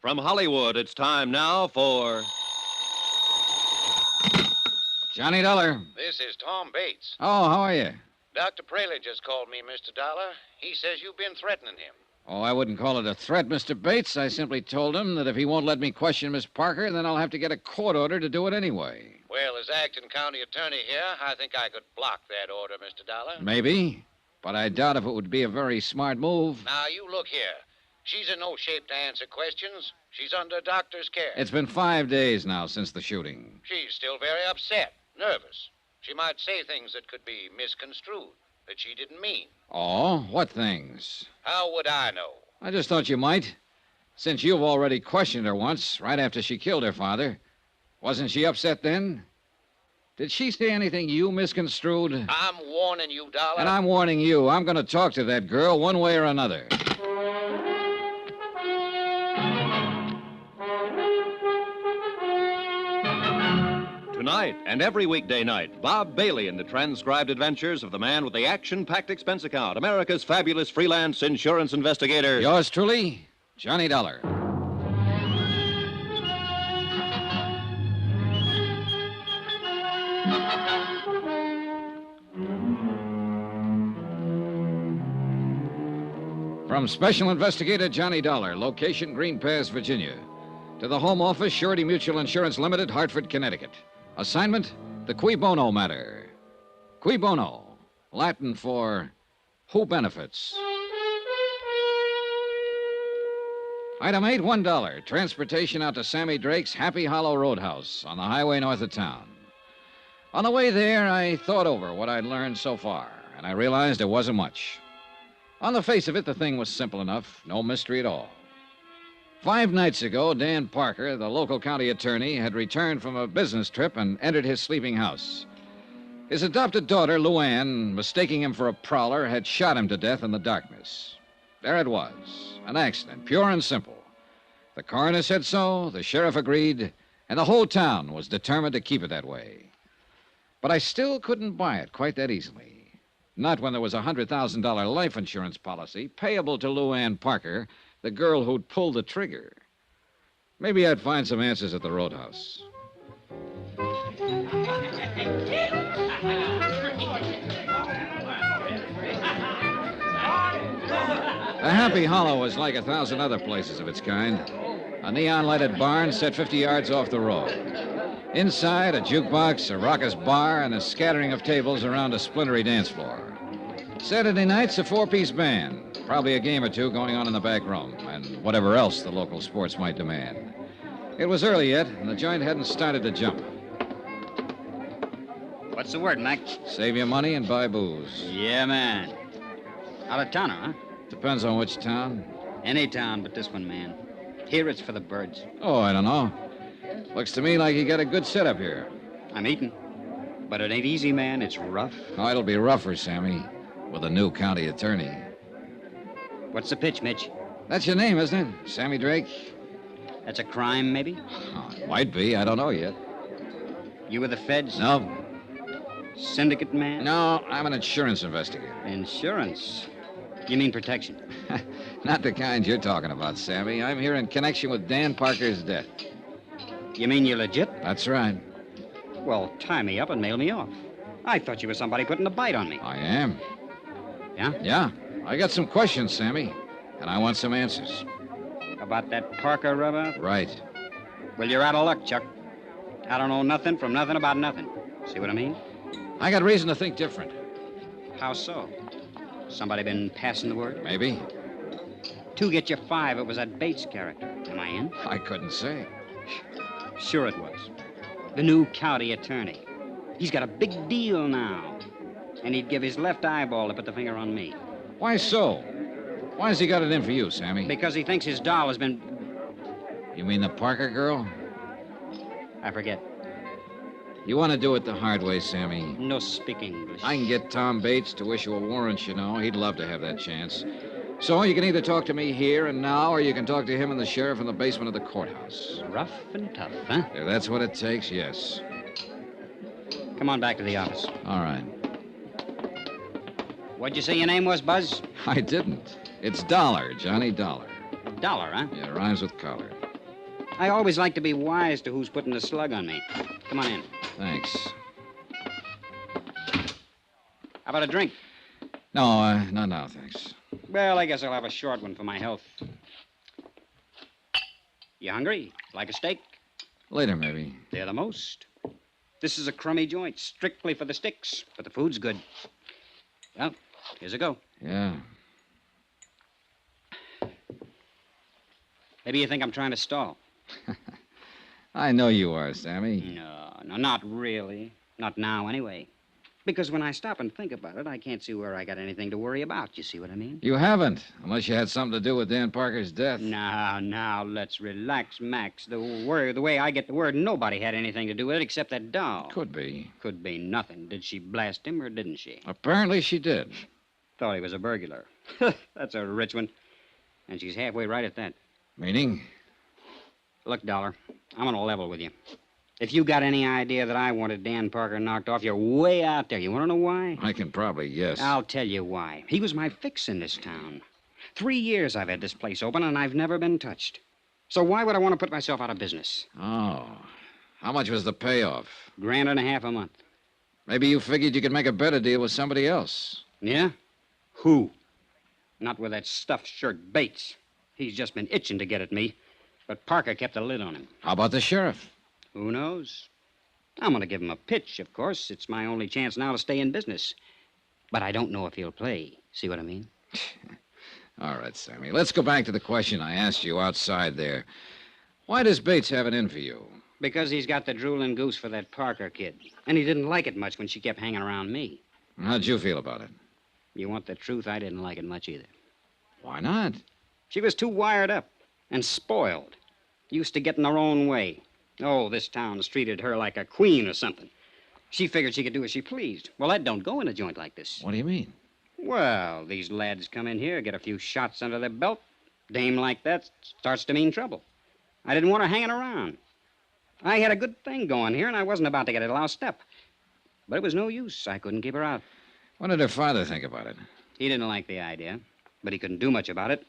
From Hollywood, it's time now for... Johnny Dollar. This is Tom Bates. Oh, how are you? Dr. Praley just called me, Mr. Dollar. He says you've been threatening him. Oh, I wouldn't call it a threat, Mr. Bates. I simply told him that if he won't let me question Miss Parker, then I'll have to get a court order to do it anyway. Well, as acting county attorney here, I think I could block that order, Mr. Dollar. Maybe, but I doubt if it would be a very smart move. Now, you look here. She's in no shape to answer questions. She's under doctor's care. It's been 5 days now since the shooting. She's still very upset, nervous. She might say things that could be misconstrued, that she didn't mean. Oh, what things? How would I know? I just thought you might. Since you've already questioned her once, right after she killed her father. Wasn't she upset then? Did she say anything you misconstrued? I'm warning you, Dollar. And I'm warning you. I'm going to talk to that girl one way or another. Tonight and every weekday night, Bob Bailey in the transcribed adventures of the man with the action-packed expense account, America's fabulous freelance insurance investigator. Yours truly, Johnny Dollar. From Special Investigator Johnny Dollar, location Green Pass, Virginia, to the Home Office, Surety Mutual Insurance Limited, Hartford, Connecticut. Assignment, the Cui Bono matter. Cui Bono, Latin for who benefits. Item 8, $1. Transportation out to Sammy Drake's Happy Hollow Roadhouse on the highway north of town. On the way there, I thought over what I'd learned so far, and I realized it wasn't much. On the face of it, the thing was simple enough, no mystery at all. 5 nights ago, Dan Parker, the local county attorney, had returned from a business trip and entered his sleeping house. His adopted daughter, Luann, mistaking him for a prowler, had shot him to death in the darkness. There it was, an accident, pure and simple. The coroner said so, the sheriff agreed, and the whole town was determined to keep it that way. But I still couldn't buy it quite that easily. Not when there was a $100,000 life insurance policy payable to Luann Parker, the girl who'd pulled the trigger. Maybe I'd find some answers at the roadhouse. The Happy Hollow was like 1,000 other places of its kind. A neon-lighted barn set 50 yards off the road. Inside, a jukebox, a raucous bar, and a scattering of tables around a splintery dance floor. Saturday nights, a 4-piece band. Probably a game or two going on in the back room, and whatever else the local sports might demand. It was early yet, and the joint hadn't started to jump. What's the word, Mac? Save your money and buy booze. Yeah, man. Out of towner, huh? Depends on which town. Any town but this one, man. Here it's for the birds. Oh, I don't know. Looks to me like you got a good setup here. I'm eating. But it ain't easy, man. It's rough. Oh, it'll be rougher, Sammy, with a new county attorney. What's the pitch, Mitch? That's your name, isn't it? Sammy Drake? That's a crime, maybe? Oh, it might be. I don't know yet. You with the feds? No. Syndicate man? No, I'm an insurance investigator. Insurance? You mean protection? Not the kind you're talking about, Sammy. I'm here in connection with Dan Parker's death. You mean you're legit? That's right. Well, tie me up and mail me off. I thought you were somebody putting a bite on me. I am. Yeah? Yeah. I got some questions, Sammy, and I want some answers. About that Parker rubber? Right. Well, you're out of luck, Chuck. I don't know nothing from nothing about nothing. See what I mean? I got reason to think different. How so? Somebody been passing the word? Maybe. 2 get you 5. It was that Bates character. Am I in? I couldn't say. Sure it was. The new county attorney. He's got a big deal now. And he'd give his left eyeball to put the finger on me. Why so? Why has he got it in for you, Sammy? Because he thinks his doll has been... You mean the Parker girl? I forget. You want to do it the hard way, Sammy. No speak English. I can get Tom Bates to issue a warrant, you know. He'd love to have that chance. So you can either talk to me here and now, or you can talk to him and the sheriff in the basement of the courthouse. Rough and tough, huh? If that's what it takes, yes. Come on back to the office. All right. What'd you say your name was, Buzz? I didn't. It's Dollar, Johnny Dollar. Dollar, huh? Yeah, rhymes with collar. I always like to be wise to who's putting the slug on me. Come on in. Thanks. How about a drink? No, not now, thanks. Well, I guess I'll have a short one for my health. You hungry? Like a steak? Later, maybe. They're the most. This is a crummy joint, strictly for the sticks, but the food's good. Well, here's a go. Yeah. Maybe you think I'm trying to stall. I know you are, Sammy. No, not really. Not now, anyway. Because when I stop and think about it, I can't see where I got anything to worry about. You see what I mean? You haven't, unless you had something to do with Dan Parker's death. Now, let's relax, Max. The way I get the word, nobody had anything to do with it except that doll. Could be. Could be nothing. Did she blast him or didn't she? Apparently she did. Thought he was a burglar. That's a rich one. And she's halfway right at that. Meaning? Look, Dollar, I'm on a level with you. If you got any idea that I wanted Dan Parker knocked off, you're way out there. You want to know why? I can probably guess. I'll tell you why. He was my fix in this town. 3 years I've had this place open, and I've never been touched. So why would I want to put myself out of business? Oh. How much was the payoff? $1.50 a month. Maybe you figured you could make a better deal with somebody else. Yeah? Who? Not with that stuffed shirt Bates. He's just been itching to get at me. But Parker kept a lid on him. How about the sheriff? Who knows? I'm going to give him a pitch, of course. It's my only chance now to stay in business. But I don't know if he'll play. See what I mean? All right, Sammy. Let's go back to the question I asked you outside there. Why does Bates have it in for you? Because he's got the drooling goose for that Parker kid. And he didn't like it much when she kept hanging around me. How'd you feel about it? You want the truth? I didn't like it much either. Why not? She was too wired up and spoiled. Used to getting her own way. Oh, this town's treated her like a queen or something. She figured she could do as she pleased. Well, that don't go in a joint like this. What do you mean? Well, these lads come in here, get a few shots under their belt. Dame like that starts to mean trouble. I didn't want her hanging around. I had a good thing going here, and I wasn't about to get it loused up. But it was no use. I couldn't keep her out. What did her father think about it? He didn't like the idea, but he couldn't do much about it.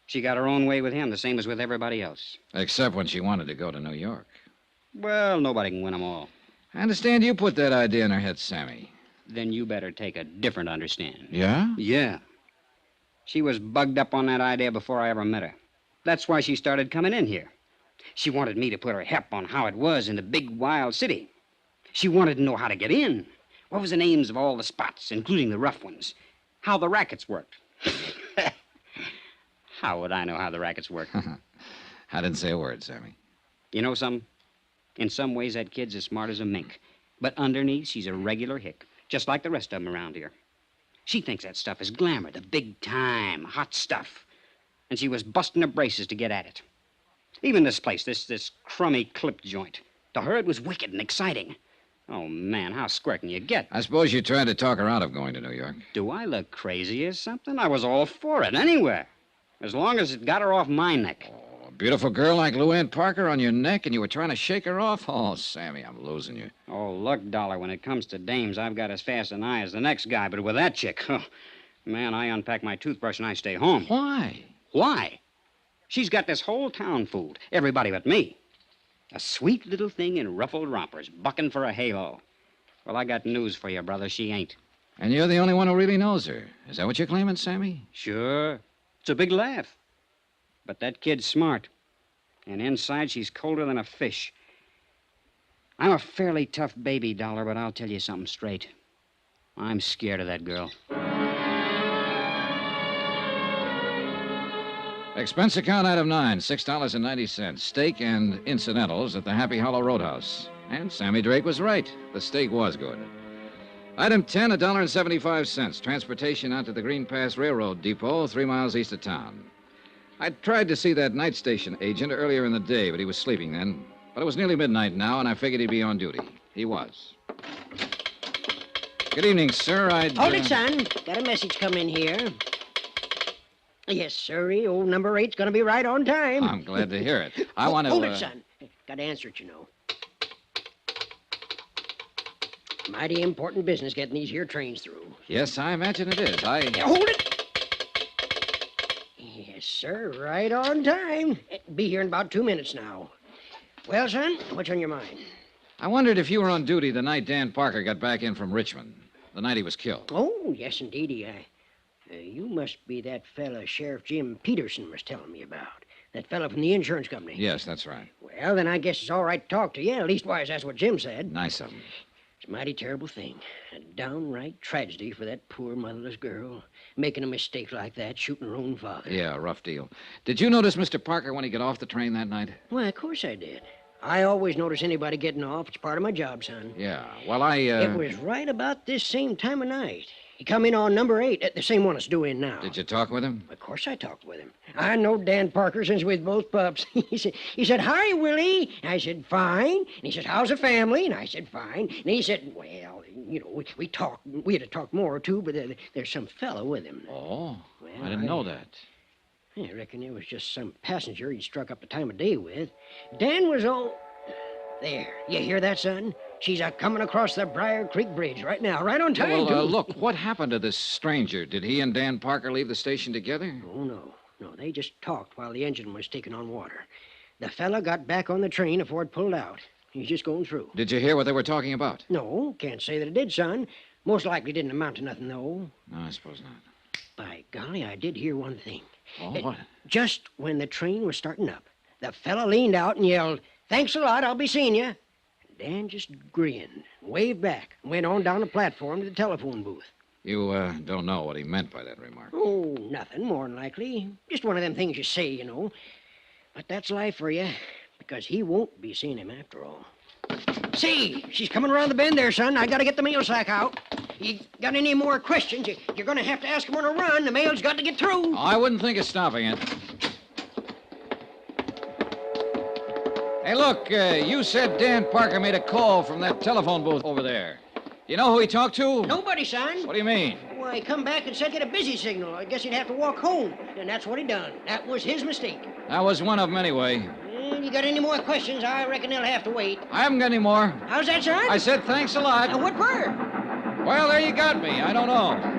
She got her own way with him, the same as with everybody else. Except when she wanted to go to New York. Well, nobody can win them all. I understand you put that idea in her head, Sammy. Then you better take a different understanding. Yeah? Yeah. She was bugged up on that idea before I ever met her. That's why she started coming in here. She wanted me to put her hep on how it was in the big, wild city. She wanted to know how to get in. What was the names of all the spots, including the rough ones? How the rackets worked. How would I know how the rackets work? I didn't say a word, Sammy. You know something? In some ways, that kid's as smart as a mink. But underneath, she's a regular hick, just like the rest of them around here. She thinks that stuff is glamour, the big time, hot stuff. And she was busting her braces to get at it. Even this place, this crummy clip joint. To her, it was wicked and exciting. Oh, man, how square can you get? I suppose you tried to talk her out of going to New York. Do I look crazy or something? I was all for it, anywhere. As long as it got her off my neck. Oh, a beautiful girl like Lou Ann Parker on your neck and you were trying to shake her off? Oh, Sammy, I'm losing you. Oh, look, Dollar, when it comes to dames, I've got as fast an eye as the next guy. But with that chick, oh, man, I unpack my toothbrush and I stay home. Why? Why? She's got this whole town fooled. Everybody but me. A sweet little thing in ruffled rompers, bucking for a halo. Well, I got news for you, brother. She ain't. And you're the only one who really knows her. Is that what you're claiming, Sammy? Sure. It's a big laugh. But that kid's smart. And inside, she's colder than a fish. I'm a fairly tough baby, Dollar, but I'll tell you something straight. I'm scared of that girl. Expense account item 9, $6.90. Steak and incidentals at the Happy Hollow Roadhouse. And Sammy Drake was right. The steak was good. Item 10, $1.75. Transportation out to the Green Pass Railroad Depot, 3 miles east of town. I tried to see that night station agent earlier in the day, but he was sleeping then. But it was nearly midnight now, and I figured he'd be on duty. He was. Good evening, sir. Hold it, son. Got a message come in here. Yes, sirree. Old number 8's going to be right on time. I'm glad to hear it. I want to... Hold it, son. Got to answer it, you know. Mighty important business getting these here trains through. Yes, I imagine it is. Yeah, hold it! Yes, sir. Right on time. Be here in about 2 minutes now. Well, son, what's on your mind? I wondered if you were on duty the night Dan Parker got back in from Richmond, the night he was killed. Oh, yes, indeedy. You must be that fella Sheriff Jim Peterson was telling me about. That fella from the insurance company. Yes, that's right. Well, then I guess it's all right to talk to you. Leastwise, that's what Jim said. Nice of him. It's a mighty terrible thing. A downright tragedy for that poor motherless girl. Making a mistake like that, shooting her own father. Yeah, rough deal. Did you notice Mr. Parker when he got off the train that night? Why, of course I did. I always notice anybody getting off. It's part of my job, son. Yeah, well, It was right about this same time of night. He come in on number 8, the same one that's due in now. Did you talk with him? Of course I talked with him. I know Dan Parker since we was both pups. he said, "Hi, Willie." I said, "Fine." And he said, "How's the family?" And I said, "Fine." And he said, "Well, we talked. We had to talk more, too, but there's some fellow with him." Oh, Well, I didn't know that. I reckon it was just some passenger he'd struck up the time of day with. Dan was all... There. You hear that, son? She's a-coming across the Briar Creek Bridge right now, right on time, Well, too. look, what happened to this stranger? Did he and Dan Parker leave the station together? Oh, no. No, they just talked while the engine was taking on water. The fella got back on the train before it pulled out. He's just going through. Did you hear what they were talking about? No, can't say that it did, son. Most likely didn't amount to nothing, though. No, I suppose not. By golly, I did hear one thing. Oh, what? Just when the train was starting up, the fella leaned out and yelled, "Thanks a lot, I'll be seeing you." Dan just grinned, waved back, and went on down the platform to the telephone booth. You, don't know what he meant by that remark. Oh, nothing, more than likely. Just one of them things you say, you know. But that's life for you, because he won't be seeing him after all. See, she's coming around the bend there, son. I gotta get the mail sack out. You got any more questions, you're gonna have to ask him on a run. The mail's got to get through. Oh, I wouldn't think of stopping it. Hey, look, you said Dan Parker made a call from that telephone booth over there. You know who he talked to? Nobody, son. What do you mean? Why, he come back and said he had a busy signal. I guess he'd have to walk home. And that's what he done. That was his mistake. That was one of them anyway. You got any more questions? I reckon they'll have to wait. I haven't got any more. How's that, son? I said thanks a lot. What for? Well, there you got me. I don't know.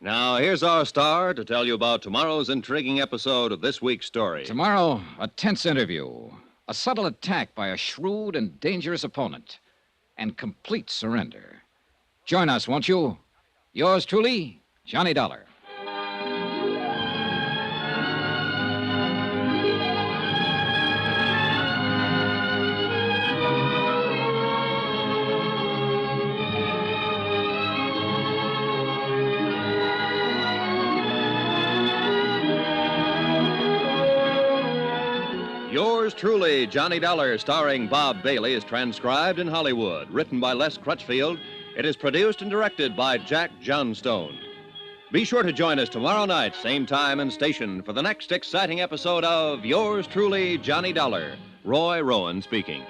Now, here's our star to tell you about tomorrow's intriguing episode of this week's story. Tomorrow, a tense interview, a subtle attack by a shrewd and dangerous opponent, and complete surrender. Join us, won't you? Yours truly, Johnny Dollar. Yours truly, Johnny Dollar, starring Bob Bailey, is transcribed in Hollywood. Written by Les Crutchfield, it is produced and directed by Jack Johnstone. Be sure to join us tomorrow night, same time and station, for the next exciting episode of Yours truly, Johnny Dollar. Roy Rowan speaking.